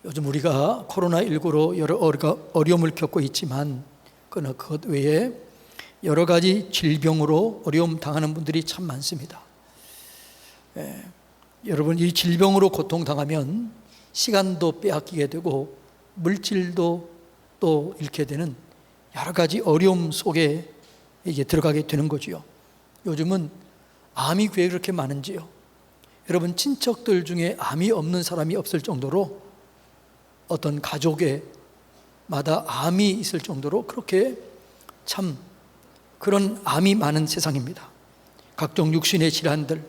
요즘 우리가 코로나19로 여러 어려움을 겪고 있지만 그러나 그것 외에 여러 가지 질병으로 어려움 당하는 분들이 참 많습니다. 여러분, 이 질병으로 고통당하면 시간도 빼앗기게 되고 물질도 또 잃게 되는 여러 가지 어려움 속에 이제 들어가게 되는 거지요. 요즘은 암이 왜 그렇게 많은지요? 여러분, 친척들 중에 암이 없는 사람이 없을 정도로 어떤 가족에마다 암이 있을 정도로 그렇게 참 그런 암이 많은 세상입니다. 각종 육신의 질환들,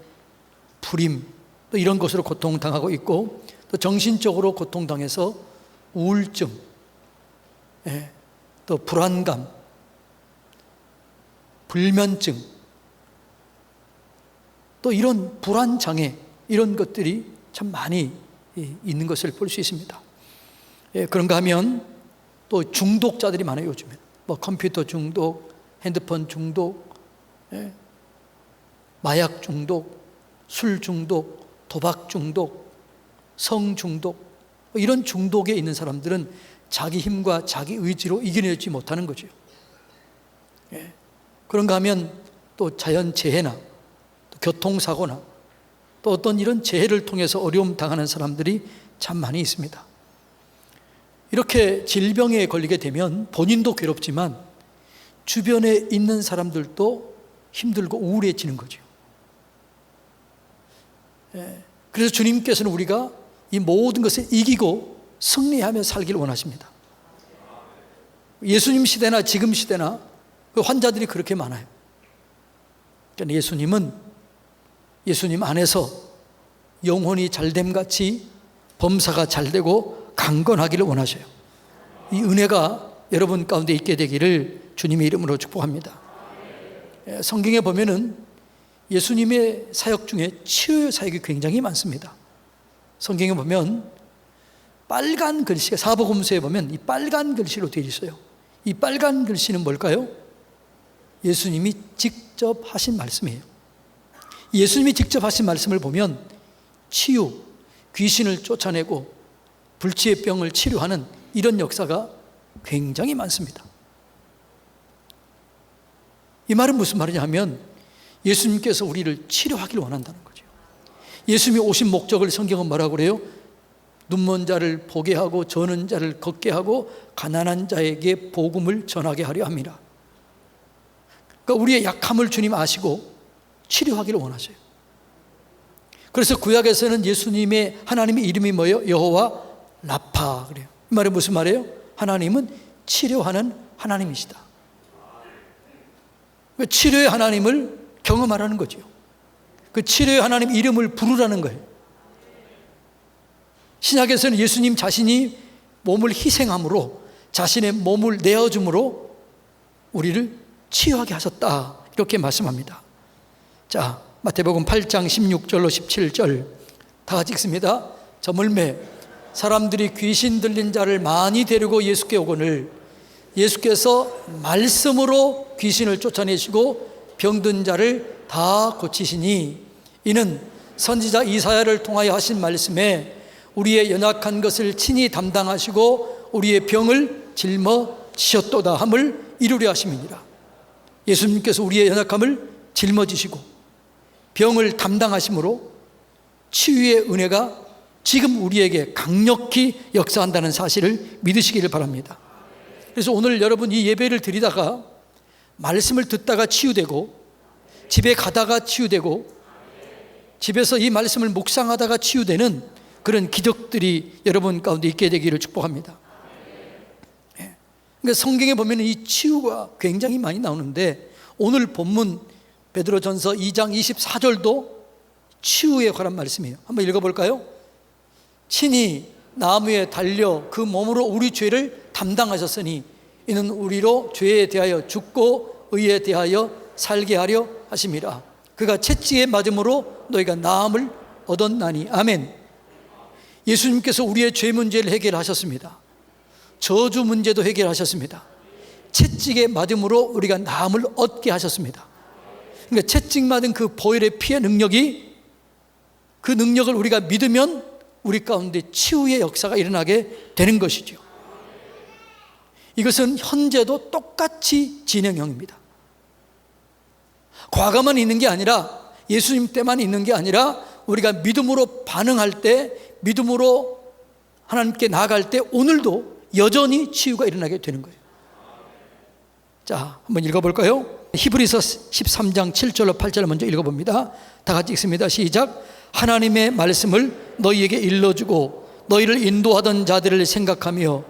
불임, 또 이런 것으로 고통당하고 있고, 또 정신적으로 고통당해서 우울증, 또 불안감, 불면증, 또 이런 불안장애, 이런 것들이 참 많이 있는 것을 볼 수 있습니다. 그런가 하면 또 중독자들이 많아요. 요즘에 뭐 컴퓨터 중독, 핸드폰 중독, 마약 중독, 술 중독, 도박 중독, 성 중독, 이런 중독에 있는 사람들은 자기 힘과 자기 의지로 이겨내지 못하는 거죠. 그런가 하면 또 자연재해나 또 교통사고나 또 어떤 이런 재해를 통해서 어려움 당하는 사람들이 참 많이 있습니다. 이렇게 질병에 걸리게 되면 본인도 괴롭지만 주변에 있는 사람들도 힘들고 우울해지는 거죠. 그래서 주님께서는 우리가 이 모든 것을 이기고 승리하며 살기를 원하십니다. 예수님 시대나 지금 시대나 그 환자들이 그렇게 많아요. 그러니까 예수님 안에서 영혼이 잘됨같이 범사가 잘되고 강건하기를 원하셔요. 이 은혜가 여러분 가운데 있게 되기를 주님의 이름으로 축복합니다. 성경에 보면은 예수님의 사역 중에 치유의 사역이 굉장히 많습니다. 성경에 보면 빨간 글씨가, 사복음서에 보면 이 빨간 글씨로 되어 있어요. 이 빨간 글씨는 뭘까요? 예수님이 직접 하신 말씀이에요. 예수님이 직접 하신 말씀을 보면 치유, 귀신을 쫓아내고 불치의 병을 치료하는 이런 역사가 굉장히 많습니다. 이 말은 무슨 말이냐 하면 예수님께서 우리를 치료하기를 원한다는 거죠. 예수님이 오신 목적을 성경은 뭐라고 그래요? 눈먼 자를 보게 하고 저는 자를 걷게 하고 가난한 자에게 복음을 전하게 하려 합니다. 그러니까 우리의 약함을 주님 아시고 치료하기를 원하세요. 그래서 구약에서는 예수님의 하나님의 이름이 뭐예요? 여호와 라파 그래요. 이 말은 무슨 말이에요? 하나님은 치료하는 하나님이시다. 치료의 하나님을 경험하라는 거죠. 그 치료의 하나님 이름을 부르라는 거예요. 신약에서는 예수님 자신이 몸을 희생함으로 자신의 몸을 내어줌으로 우리를 치유하게 하셨다, 이렇게 말씀합니다. 자, 마태복음 8장 16절로 17절 다 같이 읽습니다. 저물매 사람들이 귀신 들린 자를 많이 데리고 예수께 오거늘 예수께서 말씀으로 귀신을 쫓아내시고 병든 자를 다 고치시니 이는 선지자 이사야를 통하여 하신 말씀에 우리의 연약한 것을 친히 담당하시고 우리의 병을 짊어지셨도다 함을 이루려 하심이니라. 예수님께서 우리의 연약함을 짊어지시고 병을 담당하심으로 치유의 은혜가 지금 우리에게 강력히 역사한다는 사실을 믿으시기를 바랍니다. 그래서 오늘 여러분 이 예배를 드리다가 말씀을 듣다가 치유되고 집에 가다가 치유되고 집에서 이 말씀을 묵상하다가 치유되는 그런 기적들이 여러분 가운데 있게 되기를 축복합니다. 그러니까 성경에 보면 이 치유가 굉장히 많이 나오는데 오늘 본문 베드로전서 2장 24절도 치유에 관한 말씀이에요. 한번 읽어볼까요? 친히 나무에 달려 그 몸으로 우리 죄를 담당하셨으니 이는 우리로 죄에 대하여 죽고 의에 대하여 살게 하려 하심이라. 그가 채찍에 맞음으로 너희가 나음을 얻었나니. 아멘. 예수님께서 우리의 죄 문제를 해결하셨습니다. 저주 문제도 해결하셨습니다. 채찍에 맞음으로 우리가 나음을 얻게 하셨습니다. 그러니까 채찍 맞은 그 보혈의 피의 능력이, 그 능력을 우리가 믿으면 우리 가운데 치유의 역사가 일어나게 되는 것이죠. 이것은 현재도 똑같이 진행형입니다. 과거만 있는 게 아니라, 예수님 때만 있는 게 아니라, 우리가 믿음으로 반응할 때, 믿음으로 하나님께 나아갈 때 오늘도 여전히 치유가 일어나게 되는 거예요. 자, 한번 읽어볼까요? 히브리서 13장 7절로 8절 먼저 읽어봅니다. 다 같이 읽습니다. 시작. 하나님의 말씀을 너희에게 일러주고 너희를 인도하던 자들을 생각하며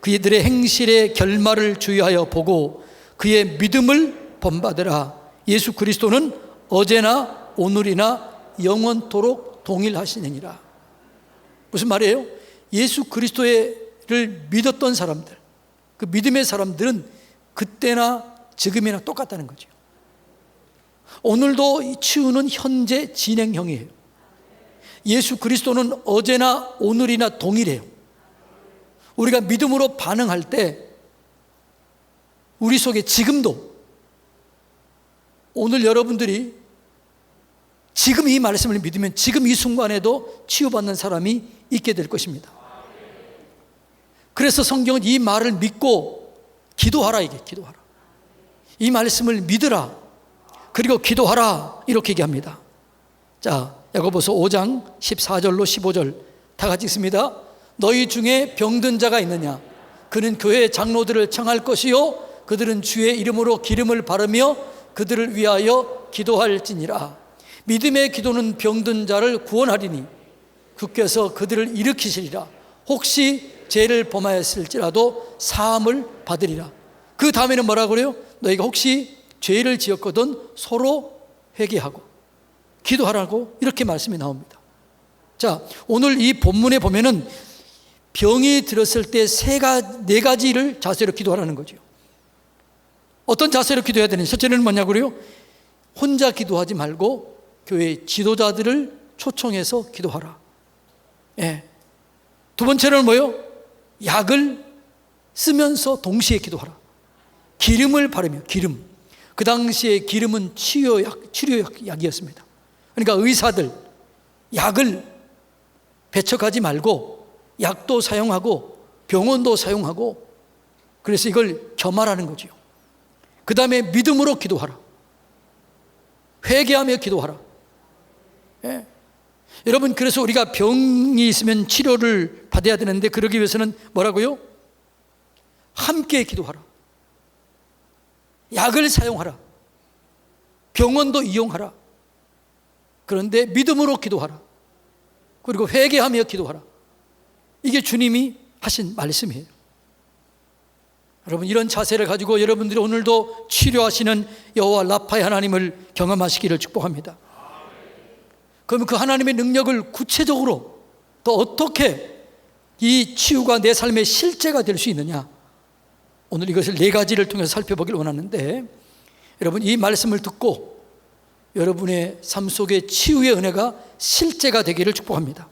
그들의 행실의 결말을 주의하여 보고 그의 믿음을 본받으라. 예수 그리스도는 어제나 오늘이나 영원토록 동일하시느니라. 무슨 말이에요? 예수 그리스도를 믿었던 사람들, 그 믿음의 사람들은 그때나 지금이나 똑같다는 거죠. 오늘도 이 치유는 현재 진행형이에요. 예수 그리스도는 어제나 오늘이나 동일해요. 우리가 믿음으로 반응할 때 우리 속에 지금도, 오늘 여러분들이 지금 이 말씀을 믿으면 지금 이 순간에도 치유받는 사람이 있게 될 것입니다. 그래서 성경은 이 말을 믿고 기도하라, 이게 기도하라. 이 말씀을 믿으라, 그리고 기도하라, 이렇게 얘기합니다. 자, 야고보서 5장 14절로 15절 다 같이 읽습니다. 너희 중에 병든 자가 있느냐? 그는 교회 장로들을 청할 것이요 그들은 주의 이름으로 기름을 바르며 그들을 위하여 기도할지니라. 믿음의 기도는 병든 자를 구원하리니 주께서 그들을 일으키시리라. 혹시 죄를 범하였을지라도 사함을 받으리라. 그 다음에는 뭐라고 그래요? 너희가 혹시 죄를 지었거든 서로 회개하고 기도하라고 이렇게 말씀이 나옵니다. 자, 오늘 이 본문에 보면은 병이 들었을 때 네 가지를 자세로 기도하라는 거죠. 어떤 자세로 기도해야 되는지, 첫째는 뭐냐고요? 혼자 기도하지 말고 교회 지도자들을 초청해서 기도하라. 예. 두 번째는 뭐예요? 약을 쓰면서 동시에 기도하라. 기름을 바르며, 기름. 그 당시에 기름은 치료약이었습니다. 그러니까 의사들 약을 배척하지 말고 약도 사용하고 병원도 사용하고, 그래서 이걸 겸하라는 거죠. 그 다음에 믿음으로 기도하라. 회개하며 기도하라. 예. 여러분, 그래서 우리가 병이 있으면 치료를 받아야 되는데 그러기 위해서는 뭐라고요? 함께 기도하라. 약을 사용하라. 병원도 이용하라. 그런데 믿음으로 기도하라. 그리고 회개하며 기도하라. 이게 주님이 하신 말씀이에요. 여러분, 이런 자세를 가지고 여러분들이 오늘도 치료하시는 여호와 라파의 하나님을 경험하시기를 축복합니다. 그러면 그 하나님의 능력을 구체적으로 또 어떻게 이 치유가 내 삶의 실제가 될 수 있느냐, 오늘 이것을 네 가지를 통해서 살펴보기를 원하는데, 여러분 이 말씀을 듣고 여러분의 삶 속에 치유의 은혜가 실제가 되기를 축복합니다.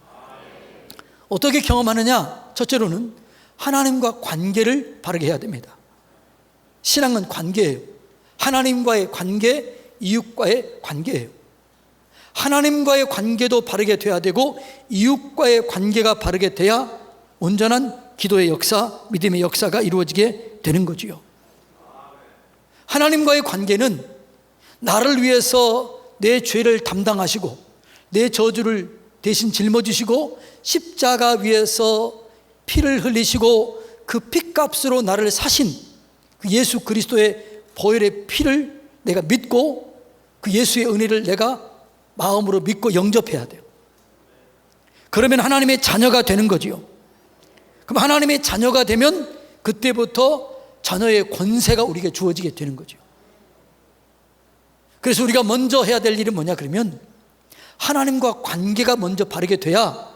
어떻게 경험하느냐? 첫째로는 하나님과 관계를 바르게 해야 됩니다. 신앙은 관계예요. 하나님과의 관계, 이웃과의 관계예요. 하나님과의 관계도 바르게 돼야 되고 이웃과의 관계가 바르게 돼야 온전한 기도의 역사, 믿음의 역사가 이루어지게 되는 거지요. 하나님과의 관계는 나를 위해서 내 죄를 담당하시고 내 저주를 대신 짊어지시고 십자가 위에서 피를 흘리시고 그 피값으로 나를 사신 그 예수 그리스도의 보혈의 피를 내가 믿고 그 예수의 은혜를 내가 마음으로 믿고 영접해야 돼요. 그러면 하나님의 자녀가 되는 거지요. 그럼 하나님의 자녀가 되면 그때부터 자녀의 권세가 우리에게 주어지게 되는 거죠. 그래서 우리가 먼저 해야 될 일은 뭐냐 그러면 하나님과 관계가 먼저 바르게 돼야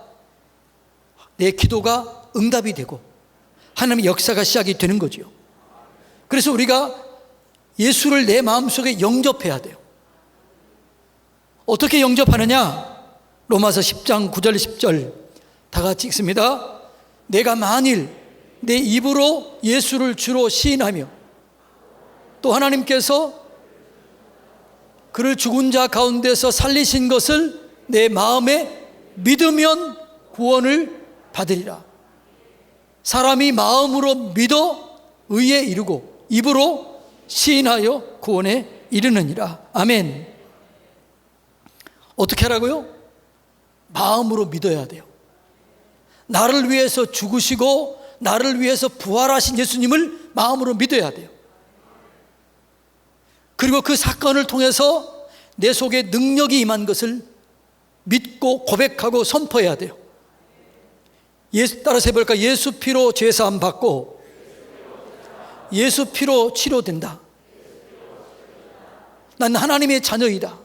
내 기도가 응답이 되고 하나님의 역사가 시작이 되는 거죠. 그래서 우리가 예수를 내 마음속에 영접해야 돼요. 어떻게 영접하느냐? 로마서 10장 9절 10절 다 같이 읽습니다. 내가 만일 내 입으로 예수를 주로 시인하며 또 하나님께서 그를 죽은 자 가운데서 살리신 것을 내 마음에 믿으면 구원을 받으리라. 사람이 마음으로 믿어 의에 이르고 입으로 시인하여 구원에 이르느니라. 아멘. 어떻게 하라고요? 마음으로 믿어야 돼요. 나를 위해서 죽으시고 나를 위해서 부활하신 예수님을 마음으로 믿어야 돼요. 그리고 그 사건을 통해서 내 속에 능력이 임한 것을 믿고 고백하고 선포해야 돼요. 따라서 해볼까? 예수 피로 죄사함 받고 예수 피로 치료된다. 난 하나님의 자녀이다.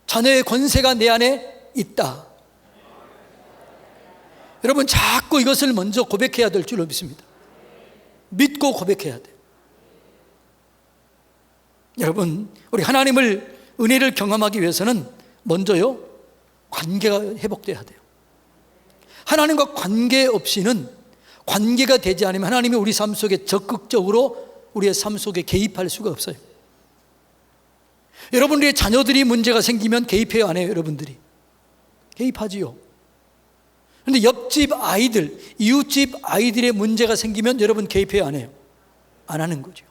자녀의 권세가 내 안에 있다. 여러분, 자꾸 이것을 먼저 고백해야 될 줄로 믿습니다. 믿고 고백해야 돼요. 여러분, 우리 하나님을 은혜를 경험하기 위해서는 먼저요, 관계가 회복돼야 돼요. 하나님과 관계 없이는, 관계가 되지 않으면 하나님이 우리 삶 속에 적극적으로 우리의 삶 속에 개입할 수가 없어요. 여러분들의 자녀들이 문제가 생기면 개입해요, 안 해요? 여러분들이 개입하지요. 그런데 옆집 아이들, 이웃집 아이들의 문제가 생기면 여러분 개입해요, 안 해요? 안 하는 거죠.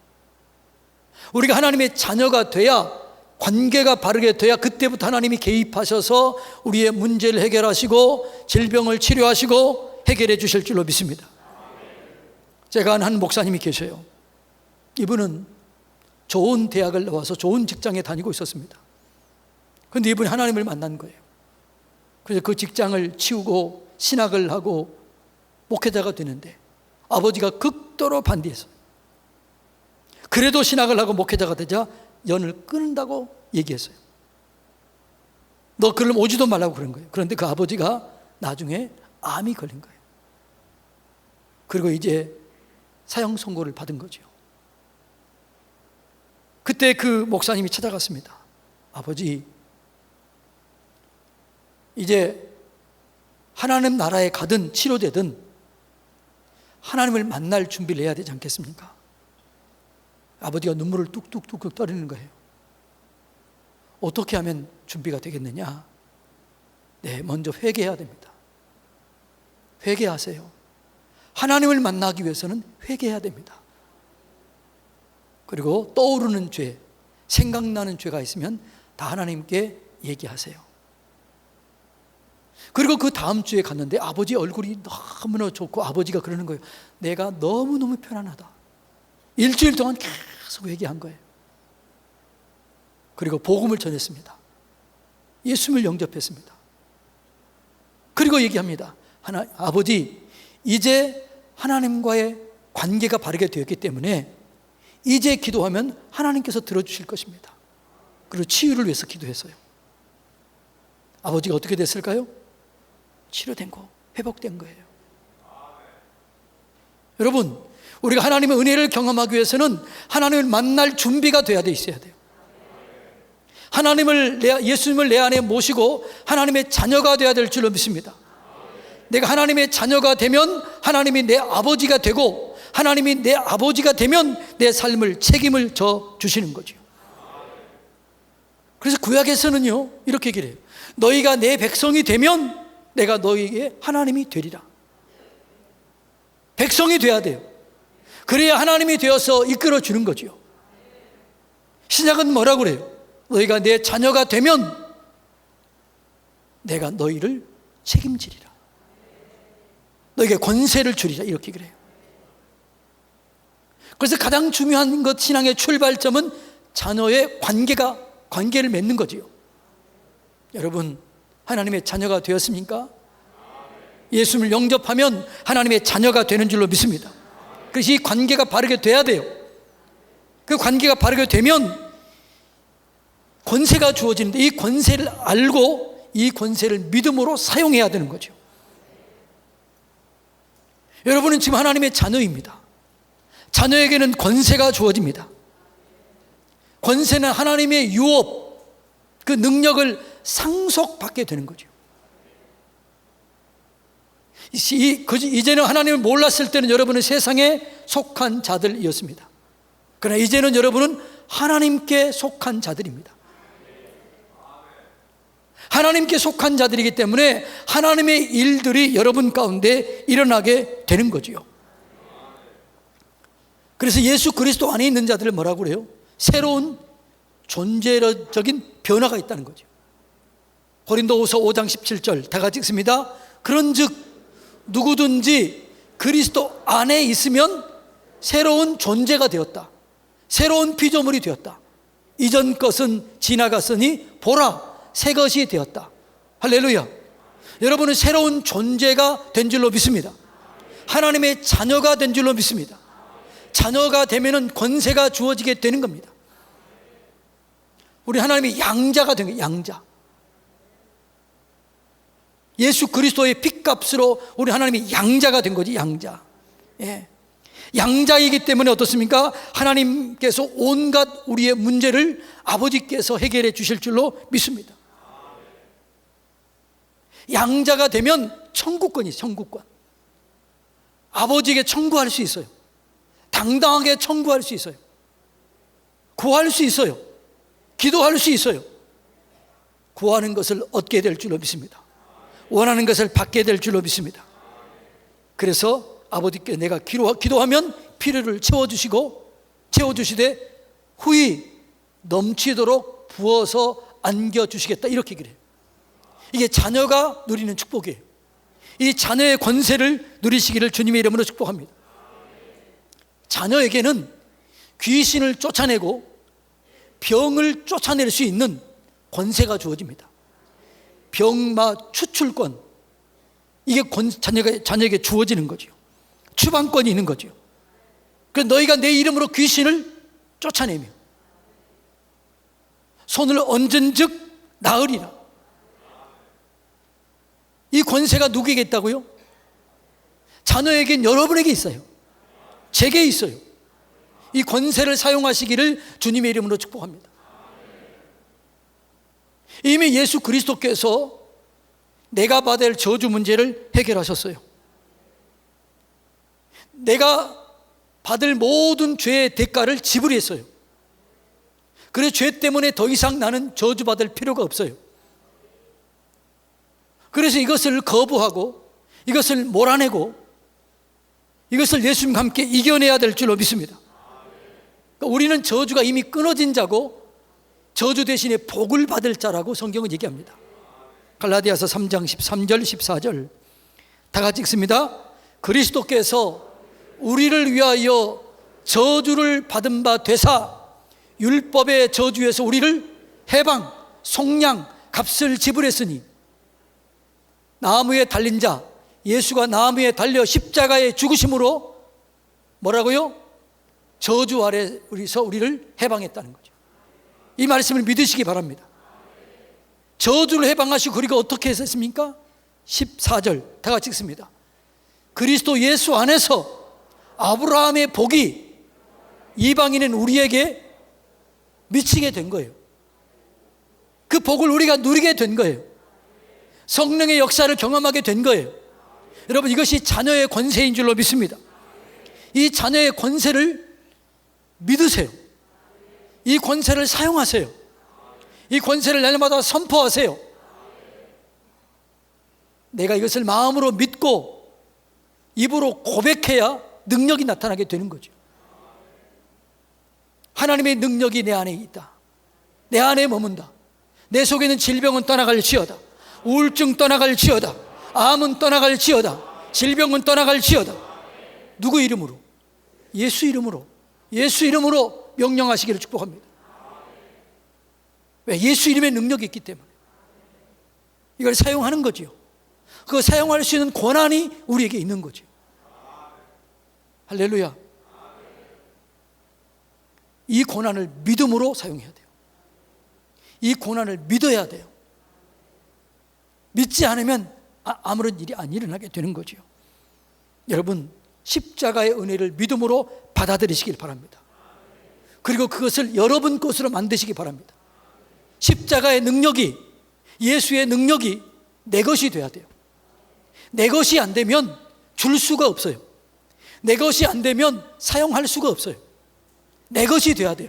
우리가 하나님의 자녀가 돼야, 관계가 바르게 돼야 그때부터 하나님이 개입하셔서 우리의 문제를 해결하시고 질병을 치료하시고 해결해 주실 줄로 믿습니다. 제가 아는 한 목사님이 계셔요. 이분은 좋은 대학을 나와서 좋은 직장에 다니고 있었습니다. 그런데 이분이 하나님을 만난 거예요. 그래서 그 직장을 치우고 신학을 하고 목회자가 되는데 아버지가 극도로 반대했어요. 그래도 신학을 하고 목회자가 되자 연을 끊는다고 얘기했어요. 너 그럼 오지도 말라고 그런 거예요. 그런데 그 아버지가 나중에 암이 걸린 거예요. 그리고 이제 사형 선고를 받은 거죠. 그때 그 목사님이 찾아갔습니다. 아버지, 이제 하나님 나라에 가든 치료되든 하나님을 만날 준비를 해야 되지 않겠습니까? 아버지가 눈물을 뚝뚝뚝 떨리는 거예요. 어떻게 하면 준비가 되겠느냐? 네, 먼저 회개해야 됩니다. 회개하세요. 하나님을 만나기 위해서는 회개해야 됩니다. 그리고 떠오르는 죄, 생각나는 죄가 있으면 다 하나님께 얘기하세요. 그리고 그 다음 주에 갔는데 아버지 얼굴이 너무나 좋고 아버지가 그러는 거예요. 내가 너무너무 편안하다. 일주일 동안 계속 얘기한 거예요. 그리고 복음을 전했습니다. 예수님을 영접했습니다. 그리고 얘기합니다. 아버지, 이제 하나님과의 관계가 바르게 되었기 때문에 이제 기도하면 하나님께서 들어주실 것입니다. 그리고 치유를 위해서 기도했어요. 아버지가 어떻게 됐을까요? 치료된 거, 회복된 거예요. 여러분, 우리가 하나님의 은혜를 경험하기 위해서는 하나님을 만날 준비가 돼야 있어야 돼요. 예수님을 내 안에 모시고 하나님의 자녀가 되어야 될 줄로 믿습니다. 내가 하나님의 자녀가 되면 하나님이 내 아버지가 되고, 하나님이 내 아버지가 되면 내 삶을 책임을 져 주시는 거죠. 그래서 구약에서는요, 이렇게 얘기를 해요. 너희가 내 백성이 되면 내가 너희에게 하나님이 되리라. 백성이 돼야 돼요. 그래야 하나님이 되어서 이끌어 주는 거죠. 신약은 뭐라고 그래요? 너희가 내 자녀가 되면 내가 너희를 책임지리라. 너희에게 권세를 주리라. 이렇게 그래요. 그래서 가장 중요한 것, 신앙의 출발점은 자녀의 관계를 맺는 거지요. 여러분, 하나님의 자녀가 되었습니까? 예수님을 영접하면 하나님의 자녀가 되는 줄로 믿습니다. 그래서 이 관계가 바르게 돼야 돼요. 그 관계가 바르게 되면 권세가 주어지는데, 이 권세를 알고 이 권세를 믿음으로 사용해야 되는 거죠. 여러분은 지금 하나님의 자녀입니다. 자녀에게는 권세가 주어집니다. 권세는 하나님의 유업, 그 능력을 상속받게 되는 거죠. 이제는 하나님을 몰랐을 때는 여러분은 세상에 속한 자들이었습니다. 그러나 이제는 여러분은 하나님께 속한 자들입니다. 하나님께 속한 자들이기 때문에 하나님의 일들이 여러분 가운데 일어나게 되는 거지요. 그래서 예수 그리스도 안에 있는 자들을 뭐라고 그래요? 새로운 존재적인 변화가 있다는 거죠. 고린도후서 5장 17절 다 같이 읽습니다. 그런즉 누구든지 그리스도 안에 있으면 새로운 존재가 되었다. 새로운 피조물이 되었다. 이전 것은 지나갔으니 보라 새 것이 되었다. 할렐루야. 여러분은 새로운 존재가 된 줄로 믿습니다. 하나님의 자녀가 된 줄로 믿습니다. 자녀가 되면은 권세가 주어지게 되는 겁니다. 우리 하나님의 양자가 된 거예요. 양자. 예수 그리스도의 핏값으로 우리 하나님이 양자가 된 거지. 양자. 예. 양자이기 때문에 어떻습니까? 하나님께서 온갖 우리의 문제를 아버지께서 해결해 주실 줄로 믿습니다. 양자가 되면 청구권이 있어요. 청구권. 아버지에게 청구할 수 있어요. 당당하게 청구할 수 있어요. 구할 수 있어요. 기도할 수 있어요. 구하는 것을 얻게 될 줄로 믿습니다. 원하는 것을 받게 될 줄로 믿습니다. 그래서 아버지께 내가 기도하면 필요를 채워주시되 후히 넘치도록 부어서 안겨주시겠다, 이렇게 그래요. 이게 자녀가 누리는 축복이에요. 이 자녀의 권세를 누리시기를 주님의 이름으로 축복합니다. 자녀에게는 귀신을 쫓아내고 병을 쫓아낼 수 있는 권세가 주어집니다. 병마 추출권, 이게 자녀에게 주어지는 거죠. 추방권이 있는 거죠. 그래서 너희가 내 이름으로 귀신을 쫓아내며 손을 얹은 즉 나으리라. 이 권세가 누구에게 있다고요? 자녀에겐 여러분에게 있어요. 제게 있어요. 이 권세를 사용하시기를 주님의 이름으로 축복합니다. 이미 예수 그리스도께서 내가 받을 저주 문제를 해결하셨어요. 내가 받을 모든 죄의 대가를 지불했어요. 그래서 죄 때문에 더 이상 나는 저주받을 필요가 없어요. 그래서 이것을 거부하고 이것을 몰아내고 이것을 예수님과 함께 이겨내야 될 줄로 믿습니다. 그러니까 우리는 저주가 이미 끊어진 자고 저주 대신에 복을 받을 자라고 성경은 얘기합니다. 갈라디아서 3장 13절 14절 다 같이 읽습니다. 그리스도께서 우리를 위하여 저주를 받은 바 되사 율법의 저주에서 우리를 해방, 속량, 값을 지불했으니 나무에 달린 자 예수가 나무에 달려 십자가에 죽으심으로 뭐라고요? 저주 아래서 우리를 해방했다는 거죠. 이 말씀을 믿으시기 바랍니다. 저주를 해방하시고 그리고 어떻게 했습니까? 14절 다 같이 읽습니다. 그리스도 예수 안에서 아브라함의 복이 이방인은 우리에게 미치게 된 거예요. 그 복을 우리가 누리게 된 거예요. 성령의 역사를 경험하게 된 거예요. 여러분, 이것이 자녀의 권세인 줄로 믿습니다. 이 자녀의 권세를 믿으세요. 이 권세를 사용하세요. 이 권세를 날마다 선포하세요. 내가 이것을 마음으로 믿고 입으로 고백해야 능력이 나타나게 되는 거죠. 하나님의 능력이 내 안에 있다. 내 안에 머문다. 내 속에 있는 질병은 떠나갈지어다. 우울증 떠나갈지어다. 암은 떠나갈지어다. 질병은 떠나갈지어다. 누구 이름으로? 예수 이름으로. 예수 이름으로 명령하시기를 축복합니다. 왜? 예수 이름의 능력이 있기 때문에 이걸 사용하는 거지요. 그거 사용할 수 있는 권한이 우리에게 있는 거죠. 할렐루야. 이 권한을 믿음으로 사용해야 돼요. 이 권한을 믿어야 돼요. 믿지 않으면 아무런 일이 안 일어나게 되는 거죠. 여러분, 십자가의 은혜를 믿음으로 받아들이시길 바랍니다. 그리고 그것을 여러분 것으로 만드시기 바랍니다. 십자가의 능력이, 예수의 능력이 내 것이 돼야 돼요. 내 것이 안 되면 줄 수가 없어요. 내 것이 안 되면 사용할 수가 없어요. 내 것이 돼야 돼요.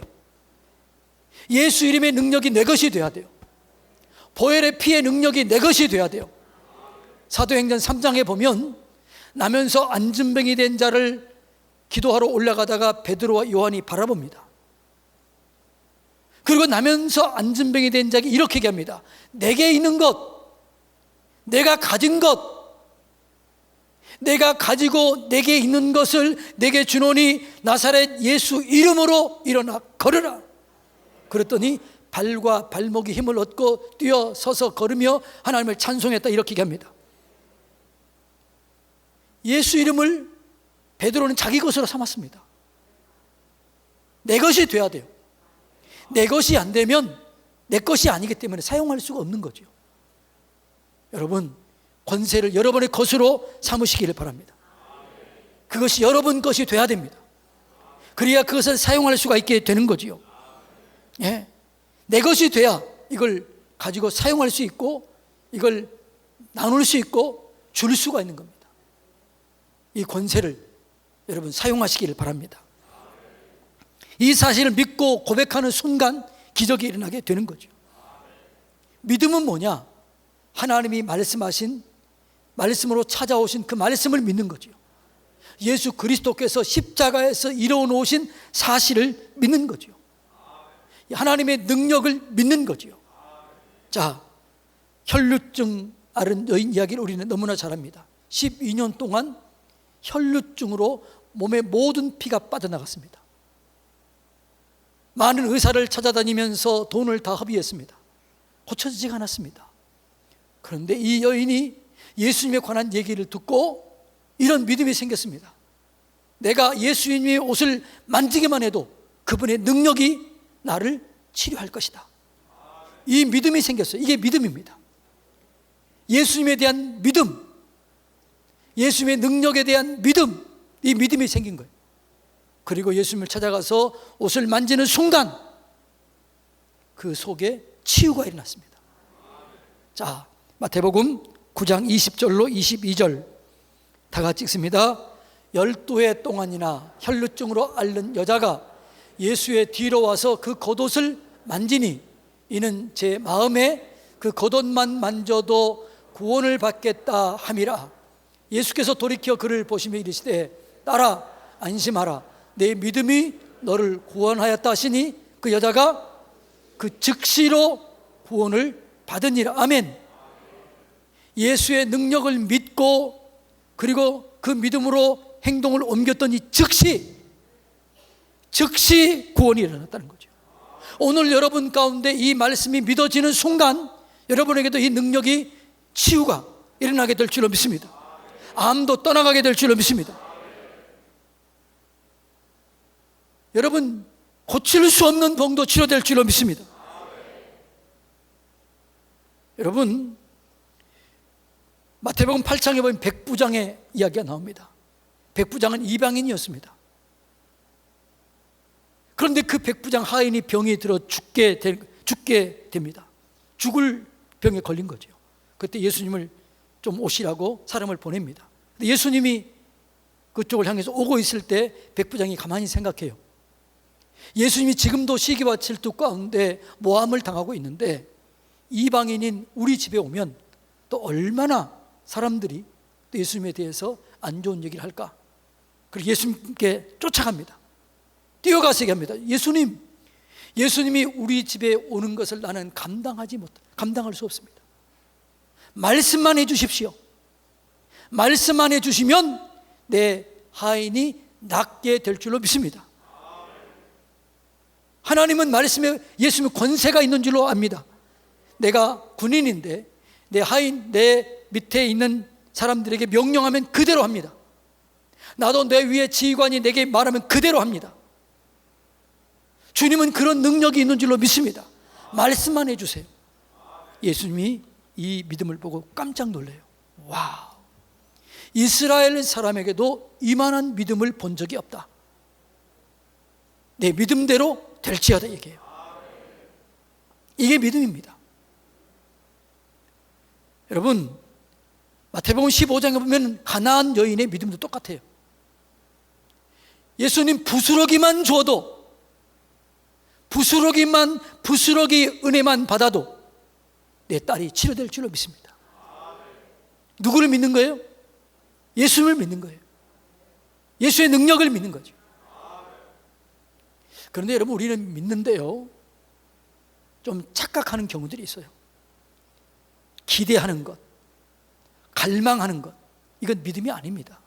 예수 이름의 능력이 내 것이 돼야 돼요. 보혈의 피의 능력이 내 것이 돼야 돼요. 사도행전 3장에 보면 나면서 안진병이 된 자를 기도하러 올라가다가 베드로와 요한이 바라봅니다. 그리고 나면서 안진병이 된 자에게 이렇게 얘기합니다. 내게 있는 것, 내가 가진 것, 내가 가지고 내게 있는 것을 내게 주노니 나사렛 예수 이름으로 일어나 걸으라. 그랬더니 발과 발목이 힘을 얻고 뛰어 서서 걸으며 하나님을 찬송했다, 이렇게 얘기합니다. 예수 이름을 베드로는 자기 것으로 삼았습니다. 내 것이 돼야 돼요. 내 것이 안 되면 내 것이 아니기 때문에 사용할 수가 없는 거죠. 여러분, 권세를 여러분의 것으로 삼으시기를 바랍니다. 그것이 여러분 것이 돼야 됩니다. 그래야 그것을 사용할 수가 있게 되는 거지요. 예. 내 것이 돼야 이걸 가지고 사용할 수 있고 이걸 나눌 수 있고 줄 수가 있는 겁니다. 이 권세를 여러분 사용하시기를 바랍니다. 이 사실을 믿고 고백하는 순간 기적이 일어나게 되는 거죠. 믿음은 뭐냐? 하나님이 말씀하신, 말씀으로 찾아오신 그 말씀을 믿는 거죠. 예수 그리스도께서 십자가에서 이루어놓으신 사실을 믿는 거죠. 하나님의 능력을 믿는 거죠. 자, 혈루증 앓은 여인 이야기를 우리는 너무나 잘 압니다. 12년 동안 혈루증으로 몸의 모든 피가 빠져나갔습니다. 많은 의사를 찾아다니면서 돈을 다 허비했습니다. 고쳐지지가 않았습니다. 그런데 이 여인이 예수님에 관한 얘기를 듣고 이런 믿음이 생겼습니다. 내가 예수님의 옷을 만지기만 해도 그분의 능력이 나를 치료할 것이다. 이 믿음이 생겼어요. 이게 믿음입니다. 예수님에 대한 믿음, 예수님의 능력에 대한 믿음, 이 믿음이 생긴 거예요. 그리고 예수님을 찾아가서 옷을 만지는 순간 그 속에 치유가 일어났습니다. 자, 마태복음 9장 20절로 22절 다 같이 읽습니다. 12해 동안이나 혈루증으로 앓는 여자가 예수의 뒤로 와서 그 겉옷을 만지니 이는 제 마음에 그 겉옷만 만져도 구원을 받겠다 함이라. 예수께서 돌이켜 그를 보시며 이르시되 딸아 안심하라, 내 믿음이 너를 구원하였다 하시니 그 여자가 그 즉시로 구원을 받으니라. 아멘. 예수의 능력을 믿고 그리고 그 믿음으로 행동을 옮겼더니 즉시 구원이 일어났다는 거죠. 오늘 여러분 가운데 이 말씀이 믿어지는 순간 여러분에게도 이 능력이, 치유가 일어나게 될 줄로 믿습니다. 암도 떠나가게 될 줄로 믿습니다. 여러분, 고칠 수 없는 병도 치료될 줄로 믿습니다. 여러분, 마태복음 8장에 보면 백부장의 이야기가 나옵니다. 백부장은 이방인이었습니다. 그런데 그 백부장 하인이 병이 들어 죽게 됩니다. 죽을 병에 걸린 거죠. 그때 예수님을 좀 오시라고 사람을 보냅니다. 근데 예수님이 그쪽을 향해서 오고 있을 때 백부장이 가만히 생각해요. 예수님이 지금도 시기와 질투 가운데 모함을 당하고 있는데 이방인인 우리 집에 오면 또 얼마나 사람들이 또 예수님에 대해서 안 좋은 얘기를 할까? 그리고 예수님께 쫓아갑니다. 뛰어가서 얘기합니다. 예수님이 우리 집에 오는 것을 나는 감당할 수 없습니다. 말씀만 해주십시오. 말씀만 해주시면 내 하인이 낫게 될 줄로 믿습니다. 하나님은 말씀에 예수님의 권세가 있는 줄로 압니다. 내가 군인인데 내 하인, 내 밑에 있는 사람들에게 명령하면 그대로 합니다. 나도 내 위에 지휘관이 내게 말하면 그대로 합니다. 주님은 그런 능력이 있는 줄로 믿습니다. 말씀만 해주세요. 예수님이 이 믿음을 보고 깜짝 놀래요. 와우, 이스라엘 사람에게도 이만한 믿음을 본 적이 없다. 내 믿음대로 될지어다 얘기해요. 이게 믿음입니다. 여러분, 마태복음 15장에 보면 가나안 여인의 믿음도 똑같아요. 예수님 부스러기만 줘도, 부스러기 은혜만 받아도 내 딸이 치료될 줄로 믿습니다. 누구를 믿는 거예요? 예수님을 믿는 거예요. 예수의 능력을 믿는 거죠. 그런데 여러분, 우리는 믿는데요, 좀 착각하는 경우들이 있어요. 기대하는 것, 갈망하는 것, 이건 믿음이 아닙니다.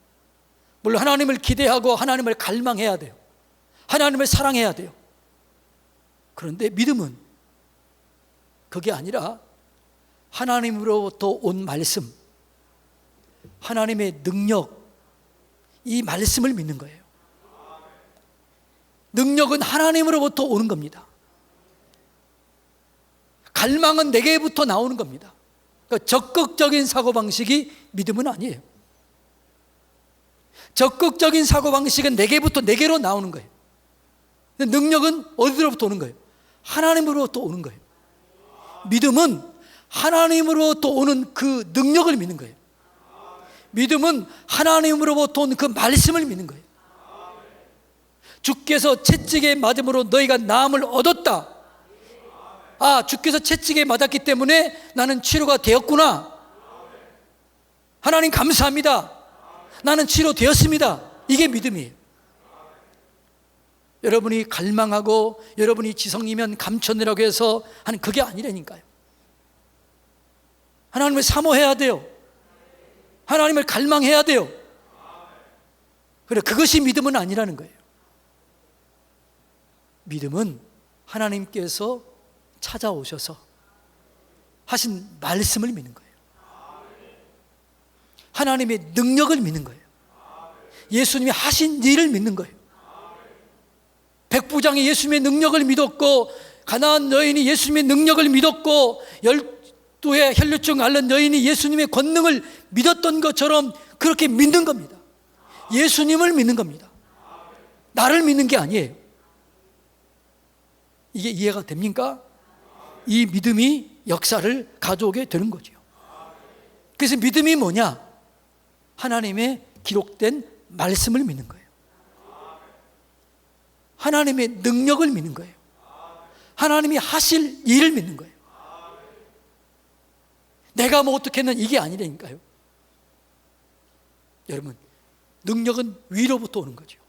물론 하나님을 기대하고 하나님을 갈망해야 돼요. 하나님을 사랑해야 돼요. 그런데 믿음은 그게 아니라 하나님으로부터 온 말씀, 하나님의 능력, 이 말씀을 믿는 거예요. 능력은 하나님으로부터 오는 겁니다. 갈망은 내게부터 나오는 겁니다. 그러니까 적극적인 사고방식이 믿음은 아니에요. 적극적인 사고방식은 내게부터 내게로 나오는 거예요. 능력은 어디로부터 오는 거예요? 하나님으로부터 오는 거예요. 믿음은 하나님으로부터 오는 그 능력을 믿는 거예요. 믿음은 하나님으로부터 온 그 말씀을 믿는 거예요. 주께서 채찍에 맞음으로 너희가 나음을 얻었다. 아, 주께서 채찍에 맞았기 때문에 나는 치료가 되었구나. 하나님 감사합니다. 나는 치료되었습니다. 이게 믿음이에요. 여러분이 갈망하고 여러분이 지성이면 감춰내라고 해서 하는 그게 아니라니까요. 하나님을 사모해야 돼요. 하나님을 갈망해야 돼요. 그래, 그것이 믿음은 아니라는 거예요. 믿음은 하나님께서 찾아오셔서 하신 말씀을 믿는 거예요. 하나님의 능력을 믿는 거예요. 예수님이 하신 일을 믿는 거예요. 백부장이 예수님의 능력을 믿었고, 가나안 여인이 예수님의 능력을 믿었고, 12의 혈루증 앓는 여인이 예수님의 권능을 믿었던 것처럼 그렇게 믿는 겁니다. 예수님을 믿는 겁니다. 나를 믿는 게 아니에요. 이게 이해가 됩니까? 이 믿음이 역사를 가져오게 되는 거죠. 그래서 믿음이 뭐냐? 하나님의 기록된 말씀을 믿는 거예요. 하나님의 능력을 믿는 거예요. 하나님이 하실 일을 믿는 거예요. 내가 뭐 어떻게 했는 이게 아니라니까요. 여러분, 능력은 위로부터 오는 거죠.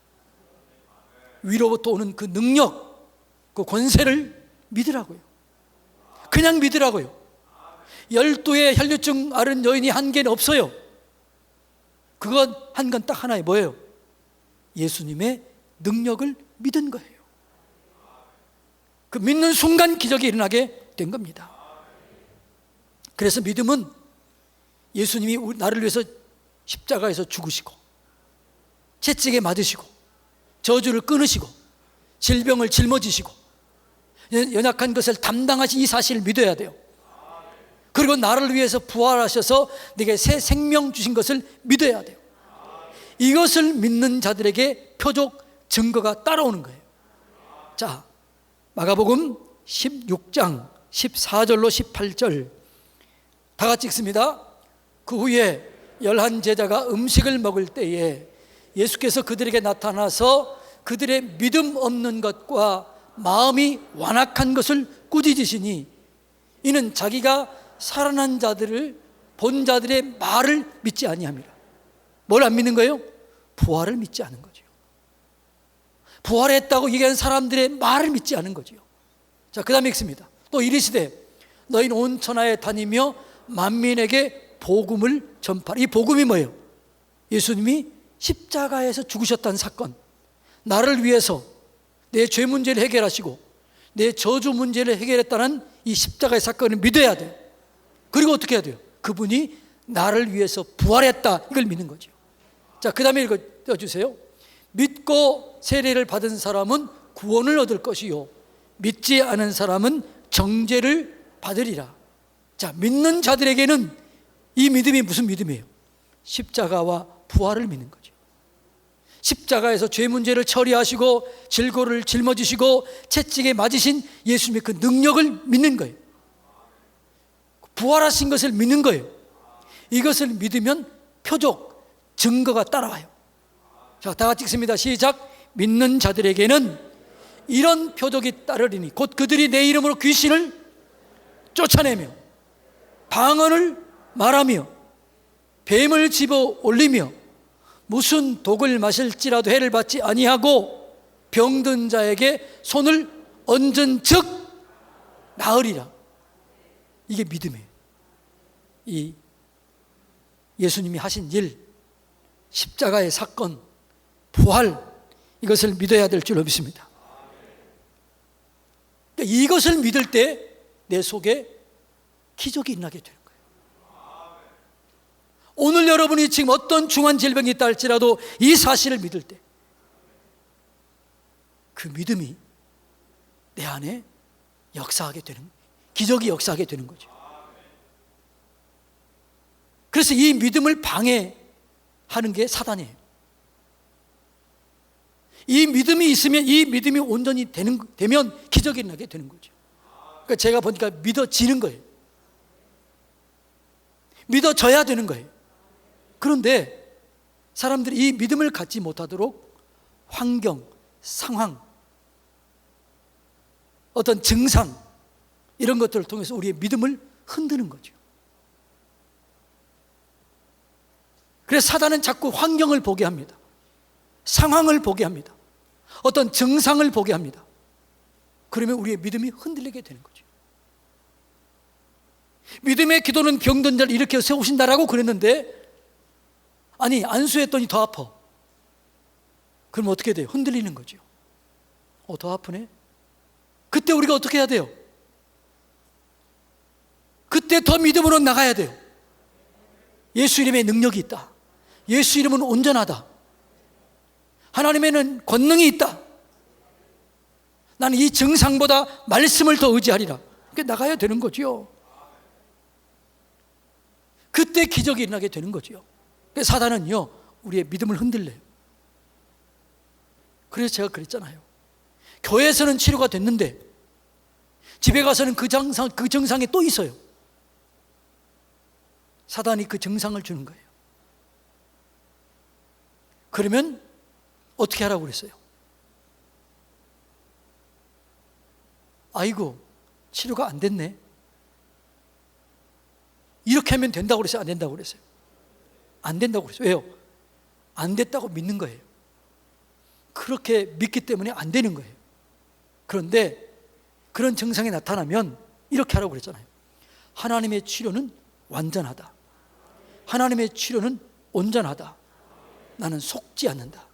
위로부터 오는 그 능력, 그 권세를 믿으라고요. 그냥 믿으라고요. 12의 혈루증 앓은 여인이 한 개는 없어요. 그건 한 건 딱 하나에 뭐예요? 예수님의 능력을 믿은 거예요. 그 믿는 순간 기적이 일어나게 된 겁니다. 그래서 믿음은 예수님이 나를 위해서 십자가에서 죽으시고, 채찍에 맞으시고, 저주를 끊으시고, 질병을 짊어지시고, 연약한 것을 담당하신 이 사실을 믿어야 돼요. 그리고 나를 위해서 부활하셔서 내게 새 생명 주신 것을 믿어야 돼요. 이것을 믿는 자들에게 표적 증거가 따라오는 거예요. 자, 마가복음 16장 14절로 18절 다 같이 읽습니다. 그 후에 11 제자가 음식을 먹을 때에 예수께서 그들에게 나타나서 그들의 믿음 없는 것과 마음이 완악한 것을 꾸짖으시니, 이는 자기가 살아난 자들을 본 자들의 말을 믿지 아니함이라. 뭘 안 믿는 거예요? 부활을 믿지 않은 거죠. 부활했다고 얘기하는 사람들의 말을 믿지 않은 거죠. 자, 그 다음에 읽습니다. 또 이르시되 너희는 온 천하에 다니며 만민에게 복음을 전파하라. 이 복음이 뭐예요? 예수님이 십자가에서 죽으셨다는 사건, 나를 위해서 내 죄 문제를 해결하시고 내 저주 문제를 해결했다는 이 십자가의 사건을 믿어야 돼요. 그리고 어떻게 해야 돼요? 그분이 나를 위해서 부활했다, 이걸 믿는 거죠. 자, 그 다음에 읽어주세요. 믿고 세례를 받은 사람은 구원을 얻을 것이요 믿지 않은 사람은 정죄를 받으리라. 자, 믿는 자들에게는 이 믿음이 무슨 믿음이에요? 십자가와 부활을 믿는 거죠. 십자가에서 죄 문제를 처리하시고 질고를 짊어지시고 채찍에 맞으신 예수님의 그 능력을 믿는 거예요. 부활하신 것을 믿는 거예요. 이것을 믿으면 표적, 증거가 따라와요. 자, 다 같이 읽습니다. 시작. 믿는 자들에게는 이런 표적이 따르리니 곧 그들이 내 이름으로 귀신을 쫓아내며 방언을 말하며 뱀을 집어 올리며 무슨 독을 마실지라도 해를 받지 아니하고 병든 자에게 손을 얹은 즉 나으리라. 이게 믿음이에요. 이 예수님이 하신 일, 십자가의 사건, 부활, 이것을 믿어야 될 줄로 믿습니다. 이것을 믿을 때 내 속에 기적이 일어나게 되는 거예요. 오늘 여러분이 지금 어떤 중한 질병이 있다 할지라도 이 사실을 믿을 때 그 믿음이 내 안에 역사하게 되는, 기적이 역사하게 되는 거죠. 그래서 이 믿음을 방해하는 게 사단이에요. 이 믿음이 있으면, 이 믿음이 온전히 되면 기적이 일어나게 되는 거죠. 그러니까 제가 보니까 믿어지는 거예요. 믿어져야 되는 거예요. 그런데 사람들이 이 믿음을 갖지 못하도록 환경, 상황, 어떤 증상, 이런 것들을 통해서 우리의 믿음을 흔드는 거죠. 그래서 사단은 자꾸 환경을 보게 합니다. 상황을 보게 합니다. 어떤 증상을 보게 합니다. 그러면 우리의 믿음이 흔들리게 되는 거죠. 믿음의 기도는 병든 자를 일으켜 세우신다라고 그랬는데, 아니 안수했더니 더 아파. 그럼 어떻게 돼요? 흔들리는 거죠. 더 아프네. 그때 우리가 어떻게 해야 돼요? 그때 더 믿음으로 나가야 돼요. 예수 이름에 능력이 있다. 예수 이름은 온전하다. 하나님에는 권능이 있다. 나는 이 증상보다 말씀을 더 의지하리라. 그렇게 나가야 되는 거죠. 그때 기적이 일어나게 되는 거죠. 사단은요, 우리의 믿음을 흔들려요. 그래서 제가 그랬잖아요. 교회에서는 치료가 됐는데 집에 가서는 그 증상이 또 있어요. 사단이 그 증상을 주는 거예요. 그러면 어떻게 하라고 그랬어요? 아이고, 치료가 안 됐네. 이렇게 하면 된다고 그랬어요? 안 된다고 그랬어요? 안 된다고 그랬어요. 왜요? 안 됐다고 믿는 거예요. 그렇게 믿기 때문에 안 되는 거예요. 그런데 그런 증상이 나타나면 이렇게 하라고 그랬잖아요. 하나님의 치료는 완전하다. 하나님의 치료는 온전하다. 나는 속지 않는다.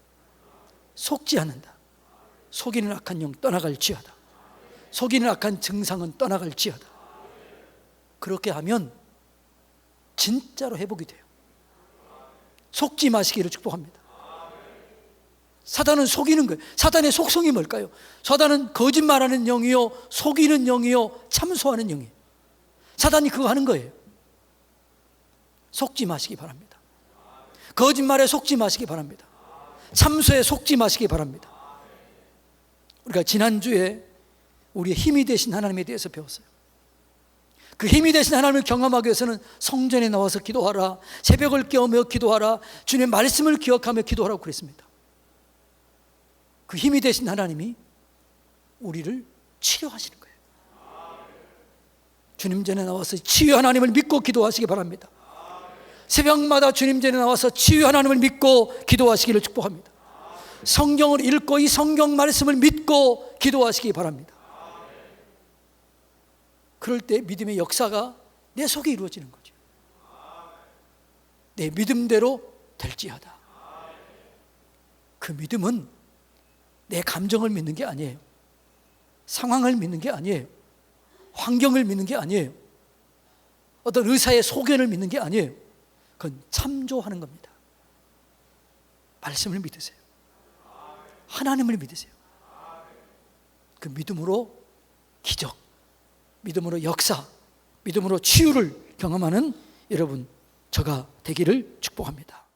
속지 않는다. 속이는 악한 영 떠나갈지어다. 속이는 악한 증상은 떠나갈지어다. 그렇게 하면 진짜로 회복이 돼요. 속지 마시기를 축복합니다. 사단은 속이는 거예요. 사단의 속성이 뭘까요? 사단은 거짓말하는 영이요, 속이는 영이요, 참소하는 영이에요. 사단이 그거 하는 거예요. 속지 마시기 바랍니다. 거짓말에 속지 마시기 바랍니다. 참소에 속지 마시기 바랍니다. 우리가 지난주에 우리의 힘이 되신 하나님에 대해서 배웠어요. 그 힘이 되신 하나님을 경험하기 위해서는 성전에 나와서 기도하라, 새벽을 깨우며 기도하라, 주님의 말씀을 기억하며 기도하라고 그랬습니다. 그 힘이 되신 하나님이 우리를 치료하시는 거예요. 주님 전에 나와서 치유 하나님을 믿고 기도하시기 바랍니다. 새벽마다 주님 전에 나와서 치유 하나님을 믿고 기도하시기를 축복합니다. 성경을 읽고 이 성경 말씀을 믿고 기도하시기 바랍니다. 그럴 때 믿음의 역사가 내 속에 이루어지는 거죠. 내 믿음대로 될지어다. 그 믿음은 내 감정을 믿는 게 아니에요. 상황을 믿는 게 아니에요. 환경을 믿는 게 아니에요. 어떤 의사의 소견을 믿는 게 아니에요. 그건 참조하는 겁니다. 말씀을 믿으세요. 하나님을 믿으세요. 그 믿음으로 기적, 믿음으로 역사, 믿음으로 치유를 경험하는 여러분, 저가 되기를 축복합니다.